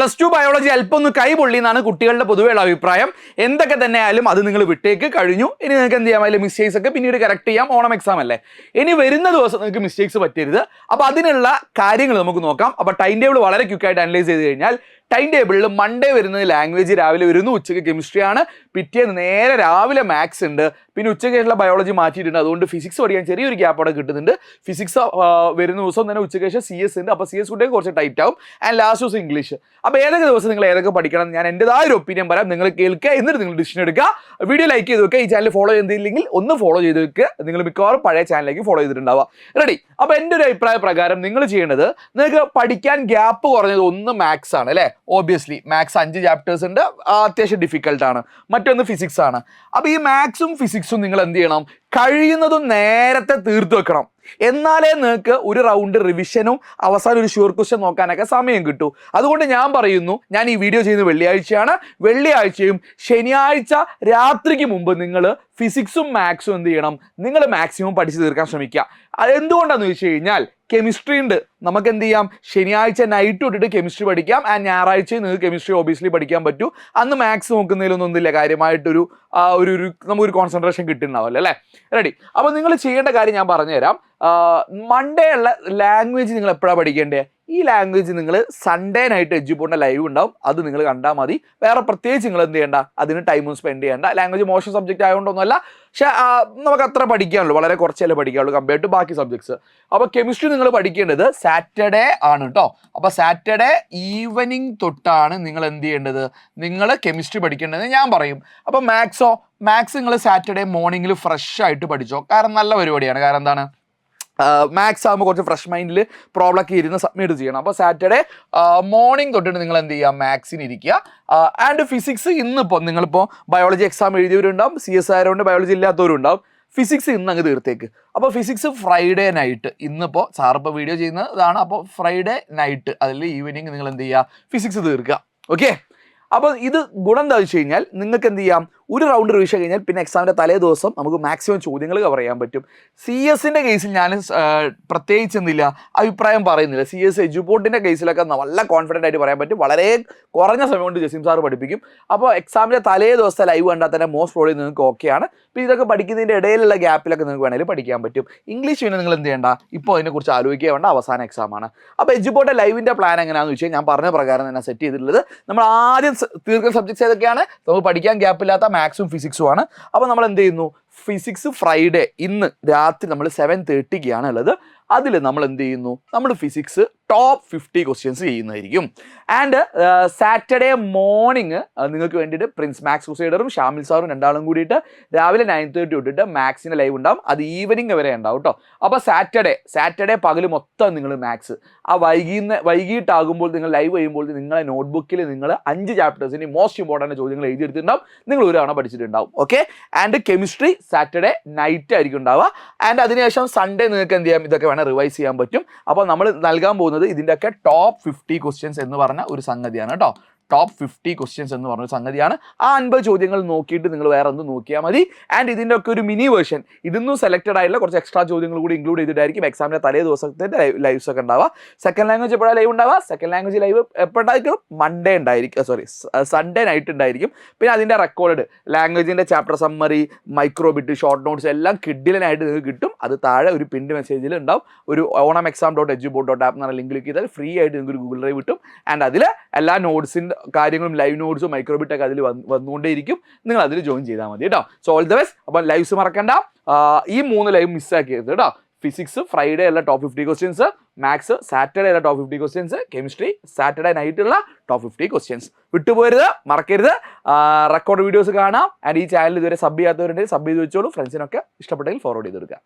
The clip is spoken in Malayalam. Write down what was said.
+2 ബയോളജി അല്പം ഒന്ന് കൈപൊള്ളി എന്നാണ് കുട്ടികളുടെ പൊതുവെയുള്ള അഭിപ്രായം. എന്തൊക്കെ തന്നെ ആയാലും അത് നിങ്ങൾ വിട്ടേക്ക് കഴിഞ്ഞു. ഇനി നിങ്ങൾക്ക് എന്ത് ചെയ്യാം, അതിലെ മിസ്റ്റേക്സ് ഒക്കെ പിന്നീട് കറക്റ്റ് ചെയ്യാം. ഓണം എക്സാം അല്ലേ, ഇനി വരുന്ന ദിവസം നിങ്ങൾക്ക് മിസ്റ്റേക്സ് പറ്റരുത്. അപ്പോൾ അതിനുള്ള കാര്യങ്ങൾ നമുക്ക് നോക്കാം. അപ്പോൾ ടൈം ടേബിൾ വളരെ ക്വിക്കായിട്ട് അനലൈസ് ചെയ്ത് കഴിഞ്ഞാൽ ടൈം ടേബിളിൽ മൺഡേ വരുന്നത് ലാംഗ്വേജ് രാവിലെ വരുന്നു, ഉച്ചയ്ക്ക് കെമിസ്ട്രി ആണ്, പിറ്റേന്ന് നേരെ രാവിലെ മാത്സ് ഉണ്ട്, പിന്നെ ഉച്ചയ്ക്കുള്ള ബയോളജി മാറ്റിയിട്ടുണ്ട്. അതുകൊണ്ട് ഫിസിക്സ് പഠിക്കാൻ ചെറിയൊരു ഗ്യാപ്പ് അവിടെ കിട്ടുന്നുണ്ട്. ഫിസിക്സ് വരുന്ന ദിവസം തന്നെ ഉച്ചയ്ക്ക് ശേഷം CS ഉണ്ട്. അപ്പോൾ CS കുട്ടിയൊക്കെ കുറച്ച് ടൈറ്റ് ആവും. ആൻഡ് ലാസ്റ്റ് ദിവസം ഇംഗ്ലീഷ്. അപ്പോൾ ഏതൊക്കെ ദിവസം നിങ്ങൾ ഏതൊക്കെ പഠിക്കണം ഞാൻ എൻ്റെതായ ഒരു ഒപ്പീനിയൻ പറയാം. നിങ്ങൾ കേൾക്കുക, എന്നിട്ട് നിങ്ങൾ ഡിസിഷൻ എടുക്കുക. വീഡിയോ ലൈക്ക് ചെയ്ത് വെക്കുക. ഈ ചാനൽ ഫോളോ ചെയ്തില്ലെങ്കിൽ ഒന്ന് ഫോളോ ചെയ്ത് വെക്കുക. നിങ്ങൾ മിക്കവാറും പഴയ ചാനലിലേക്ക് ഫോളോ ചെയ്തിട്ടുണ്ടാവുക. റെഡി? അപ്പോൾ എൻ്റെ ഒരു അഭിപ്രായ പ്രകാരം നിങ്ങൾ ചെയ്യേണ്ടത്, നിങ്ങൾക്ക് പഠിക്കാൻ ഗ്യാപ്പ് കുറഞ്ഞത് ഒന്ന് മാത്സ് ആണ് അല്ലേ. ഓബിയസ്ലി മാത്സ് 5 ചാപ്റ്റേഴ്സ് ഉണ്ട്, അത്യാവശ്യം ഡിഫിക്കൽട്ടാണ്. മറ്റൊന്ന് ഫിസിക്സ് ആണ്. അപ്പോൾ ഈ മാത്സും ഫിസിക്സും നിങ്ങൾ എന്ത് ചെയ്യണം, കഴിയുന്നതും നേരത്തെ തീർത്തു വെക്കണം. എന്നാലേ നിങ്ങൾക്ക് ഒരു റൗണ്ട് റിവിഷനും അവസാനം ഒരു ഷുവർ ക്വസ്റ്റ്യൻ നോക്കാനൊക്കെ സമയം കിട്ടൂ. അതുകൊണ്ട് ഞാൻ പറയുന്നു, ഞാൻ ഈ വീഡിയോ ചെയ്യുന്നത് വെള്ളിയാഴ്ചയാണ്. വെള്ളിയാഴ്ചയും ശനിയാഴ്ച രാത്രിക്ക് മുമ്പ് നിങ്ങൾ ഫിസിക്സും മാത്സും എന്ത് ചെയ്യണം, നിങ്ങൾ മാക്സിമം പഠിച്ചു തീർക്കാൻ ശ്രമിക്കുക. അതെന്തുകൊണ്ടാണെന്ന് വെച്ച് കഴിഞ്ഞാൽ കെമിസ്ട്രി ഉണ്ട്. നമുക്ക് എന്ത് ചെയ്യാം, ശനിയാഴ്ച നൈറ്റ് തൊട്ടിട്ട് കെമിസ്ട്രി പഠിക്കാം. ആൻഡ് ഞായറാഴ്ച നിങ്ങൾക്ക് കെമിസ്ട്രി ഓബിയസ്ലി പഠിക്കാൻ പറ്റൂ. അന്ന് മാത്സ് നോക്കുന്നതിലൊന്നും ഒന്നുമില്ല, കാര്യമായിട്ടൊരു നമുക്കൊരു കോൺസെൻട്രേഷൻ കിട്ടുന്നുണ്ടാവില്ല അല്ലേ. റെഡി? അപ്പോൾ നിങ്ങൾ ചെയ്യേണ്ട കാര്യം ഞാൻ പറഞ്ഞുതരാം. മൺഡേ ഉള്ള ലാംഗ്വേജ് നിങ്ങൾ എപ്പോഴാണ് പഠിക്കേണ്ടത്? ഈ ലാംഗ്വേജ് നിങ്ങൾ സൺഡേ നൈറ്റ് എഡ്യൂപോണിൻ്റെ ലൈവ് ഉണ്ടാവും, അത് നിങ്ങൾ കണ്ടാൽ മതി. വേറെ പ്രത്യേകിച്ച് നിങ്ങൾ എന്ത് ചെയ്യേണ്ട, അതിന് ടൈമും സ്പെൻഡ് ചെയ്യേണ്ട. ലാംഗ്വേജ് മോശം സബ്ജക്റ്റ് ആയതുകൊണ്ടൊന്നുമല്ല, പക്ഷേ നമുക്ക് അത്ര പഠിക്കാനുള്ളൂ, വളരെ കുറച്ചല്ലേ പഠിക്കാനുള്ളൂ കമ്പയർ ടു ബാക്കി സബ്ജക്ട്സ്. അപ്പോൾ കെമിസ്ട്രി നിങ്ങൾ പഠിക്കേണ്ടത് സാറ്റർഡേ ആണ് കേട്ടോ. അപ്പോൾ സാറ്റർഡേ ഈവനിങ് തൊട്ടാണ് നിങ്ങൾ എന്ത് ചെയ്യേണ്ടത്, നിങ്ങൾ കെമിസ്ട്രി പഠിക്കേണ്ടത് ഞാൻ പറയും. അപ്പോൾ മാത്സ് നിങ്ങൾ സാറ്റർഡേ മോർണിംഗിൽ ഫ്രഷ് ആയിട്ട് പഠിച്ചോ. കാരണം നല്ല പരിപാടിയാണ്. കാരണം എന്താണ്, മാത്സ് ആകുമ്പോൾ കുറച്ച് ഫ്രഷ് മൈൻഡിൽ പ്രോബ്ലമൊക്കെ ഇരുന്ന് സബ്മിറ്റ് ചെയ്യണം. അപ്പോൾ സാറ്റർഡേ മോർണിംഗ് തൊട്ടിട്ട് നിങ്ങൾ എന്ത് ചെയ്യുക, മാത്സിന് ഇരിക്കുക. ആൻഡ് ഫിസിക്സ് ഇന്നിപ്പോൾ നിങ്ങളിപ്പോൾ ബയോളജി എക്സാം എഴുതിയവരുണ്ടാവും, CS ആയതുകൊണ്ട് ബയോളജി ഇല്ലാത്തവരുണ്ടാവും. ഫിസിക്സ് ഇന്ന് അങ്ങ് തീർത്തേക്ക്. അപ്പോൾ ഫിസിക്സ് ഫ്രൈഡേ നൈറ്റ്, ഇന്നിപ്പോൾ സാറിപ്പോൾ വീഡിയോ ചെയ്യുന്നതാണ്. അപ്പോൾ ഫ്രൈഡേ നൈറ്റ് അതിൽ ഈവനിങ് നിങ്ങൾ എന്ത് ചെയ്യുക, ഫിസിക്സ് തീർക്കുക. ഓക്കെ? അപ്പോൾ ഇത് ഗുണം എന്താ വെച്ച് കഴിഞ്ഞാൽ നിങ്ങൾക്ക് എന്ത് ചെയ്യാം, ഒരു റൗണ്ട് റിവിഷൻ കഴിഞ്ഞാൽ പിന്നെ എക്സാമിൻ്റെ തലേ ദിവസം നമുക്ക് മാക്സിമം ചോദ്യങ്ങൾ കവർ ചെയ്യാൻ പറ്റും. CS-ൻ്റെ കേസിൽ ഞാൻ പ്രത്യേകിച്ച് എന്തില്ല അഭിപ്രായം പറയുന്നില്ല. CS എഡ്യൂപോർട്ടിൻ്റെ കേസിലൊക്കെ നല്ല കോൺഫിഡൻ്റ് ആയിട്ട് പറയാൻ പറ്റും. വളരെ കുറഞ്ഞ സമയം കൊണ്ട് ജസീം സാറ് പഠിപ്പിക്കും. അപ്പോൾ എക്സാമിൻ്റെ തലേ ദിവസത്തെ ലൈവ് കണ്ടാൽ തന്നെ മോസ്റ്റ് പ്രോബ്ലി നിങ്ങൾക്ക് ഓക്കെയാണ്. പിന്നെ ഇതൊക്കെ പഠിക്കുന്നതിൻ്റെ ഇടയിലുള്ള ഗ്യാപ്പിലൊക്കെ നിങ്ങൾക്ക് വേണമെങ്കിൽ പഠിക്കാൻ പറ്റും. ഇംഗ്ലീഷ് പിന്നെ നിങ്ങൾ എന്ത് ചെയ്യേണ്ട, ഇപ്പോൾ അതിനെക്കുറിച്ച് ആലോചിക്കുക വേണ്ട, അവസാന എക്സാമാണ്. അപ്പോൾ എഡ്യൂപോർട്ട് ലൈവിൻ്റെ പ്ലാൻ എങ്ങനെയാണെന്ന് വെച്ചാൽ ഞാൻ പറഞ്ഞ പ്രകാരം തന്നെ സെറ്റ് ചെയ്തിട്ടുള്ളത്. നമ്മൾ ആദ്യം തീർക്കുന്ന സബ്ജക്ട്സ് ഏതൊക്കെയാണ്, നമുക്ക് പഠിക്കാൻ ഗ്യാപ്പില്ലാത്ത മാത്സും ഫിസിക്സും ആണ്. അപ്പോൾ നമ്മൾ എന്ത് ചെയ്യുന്നു, ഫിസിക്സ് ഫ്രൈഡേ ഇന്ന് രാത്രി നമ്മൾ 7:30 ഉള്ളത്. അതിൽ നമ്മൾ എന്ത് ചെയ്യുന്നു, നമ്മൾ ഫിസിക്സ് ടോപ്പ് 50 ക്വസ്റ്റ്യൻസ് ചെയ്യുന്നതായിരിക്കും. ആൻഡ് സാറ്റർഡേ മോർണിംഗ് നിങ്ങൾക്ക് വേണ്ടിയിട്ട് പ്രിൻസ് മാത്സ് ക്രൂസൈഡറും ഷാമിൽ സാറും രണ്ടാളും കൂടിയിട്ട് രാവിലെ 9:30 തൊട്ടിട്ട് മാത്സിൻ്റെ ലൈവ് ഉണ്ടാവും. അത് ഈവനിങ് വരെ ഉണ്ടാവും കേട്ടോ. അപ്പോൾ സാറ്റർഡേ പകൽ മൊത്തം നിങ്ങൾ മാത്സ്, ആ വൈകിട്ടാകുമ്പോൾ നിങ്ങൾ ലൈവ് ചെയ്യുമ്പോൾ നിങ്ങളെ നോട്ട്ബുക്കിൽ നിങ്ങൾ 5 ചാപ്റ്റേഴ്സിൻ്റെ മോസ്റ്റ് ഇമ്പോർട്ടൻറ്റ് ചോദ്യങ്ങൾ എഴുതിയെടുത്തിട്ടുണ്ടാവും. നിങ്ങൾ ഒരു തവണ പഠിച്ചിട്ടുണ്ടാവും. Okay? And chemistry Saturday night ആയിരിക്കും ഉണ്ടാവുക. ആൻഡ് അതിനുശേഷം സൺഡേ നിങ്ങൾക്ക് എന്ത് ചെയ്യാം, ഇതൊക്കെ വേണം റിവൈസ് ചെയ്യാൻ പറ്റും. അപ്പോൾ നമ്മൾ നൽകാൻ പോകുന്നത് ഇതിൻ്റെയൊക്കെ ടോപ്പ് 50 ക്വസ്റ്റ്യൻസ് എന്ന് പറഞ്ഞ ഒരു സംഗതിയാണ് കേട്ടോ. ടോപ്പ് 50 ക്വസ്റ്റ്യൻസ് എന്ന് പറഞ്ഞൊരു സംഗതിയാണ്. ആ 50 ചോദ്യങ്ങൾ നോക്കിയിട്ട് നിങ്ങൾ വേറെ ഒന്നും നോക്കിയാൽ മതി. ആൻഡ് ഇതിൻ്റെ ഒക്കെ ഒരു മിനി വേർഷൻ, ഇതൊന്നും സെലക്റ്റഡ് ആയിട്ടുള്ള കുറച്ച് എക്സ്ട്രാ ചോദ്യങ്ങൾ കൂടി ഇൻക്ലൂഡ് ചെയ്തിട്ടായിരിക്കും എക്സാമിൻ്റെ തലേ ദിവസത്തെ ലൈവ്സ് ഒക്കെ ഉണ്ടാവുക. സെക്കൻഡ് ലാംഗ്വേജ് എപ്പോഴാണ് ലൈവ് ഉണ്ടാവുക, സെക്കൻഡ് ലാംഗ്വേജ് ലൈവ് എപ്പോഴായിരിക്കും, മൺഡേ ഉണ്ടായിരിക്കും, സൺഡേ നൈറ്റ് ഉണ്ടായിരിക്കും. പിന്നെ അതിൻ്റെ റെക്കോർഡ് ലാംഗ്വേജിൻ്റെ chapter summary, microbit, short notes എല്ലാം കിഡിലനായിട്ട് നിങ്ങൾക്ക് കിട്ടും. അത് താഴെ ഒരു പിൻഡ് മെസ്സേജിൽ ഉണ്ടാവും. ഒരു onamexam.edu.app എന്ന ലിങ്ക് ക്ലിക്ക് ചെയ്താൽ ഫ്രീ ആയിട്ട് നിങ്ങൾക്ക് ഒരു ഗൂഗിൾ ഡ്രൈവ് കിട്ടും. ആൻഡ് അതിൽ എല്ലാ നോട്ട്സിൻ്റെ കാര്യങ്ങളും ലൈവ് നോട്ട്സും മൈക്രോബിറ്റൊക്കെ അതിൽ വന്നുകൊണ്ടേയിരിക്കും. നിങ്ങൾ അതിൽ ജോയിൻ ചെയ്താൽ മതി കേട്ടോ. So all the best. അപ്പോൾ ലൈവ്സ് മറക്കണ്ട. ഈ 3 ലൈവ് മിസ്സാക്കിയത് കേട്ടോ. ഫിസിക്സ് ഫ്രൈഡേ ഉള്ള ടോപ്പ് 50 ക്വസ്റ്റ്യൻസ്, മാത്സ് സാറ്റർഡേ ഉള്ള ടോപ്പ് 50 ക്വസ്റ്റ്യൻസ്, കെമിസ്ട്രി സാറ്റർഡേ നൈറ്റുള്ള ടോപ്പ് 50 ക്വസ്റ്റ്യൻസ്. വിട്ടുപോരുത്, മറക്കരുത്. റെക്കോർഡ് വീഡിയോസ് കാണാം. ആൻഡ് ഈ ചാനൽ ഇതുവരെ സബ് ചെയ്യാത്തവരുണ്ടെങ്കിൽ സബ് ചെയ്ത് വെച്ചോളൂ. ഫ്രണ്ട്സിനൊക്കെ ഇഷ്ടപ്പെട്ടെങ്കിൽ ഫോർവേഡ് ചെയ്ത് കൊടുക്കുക.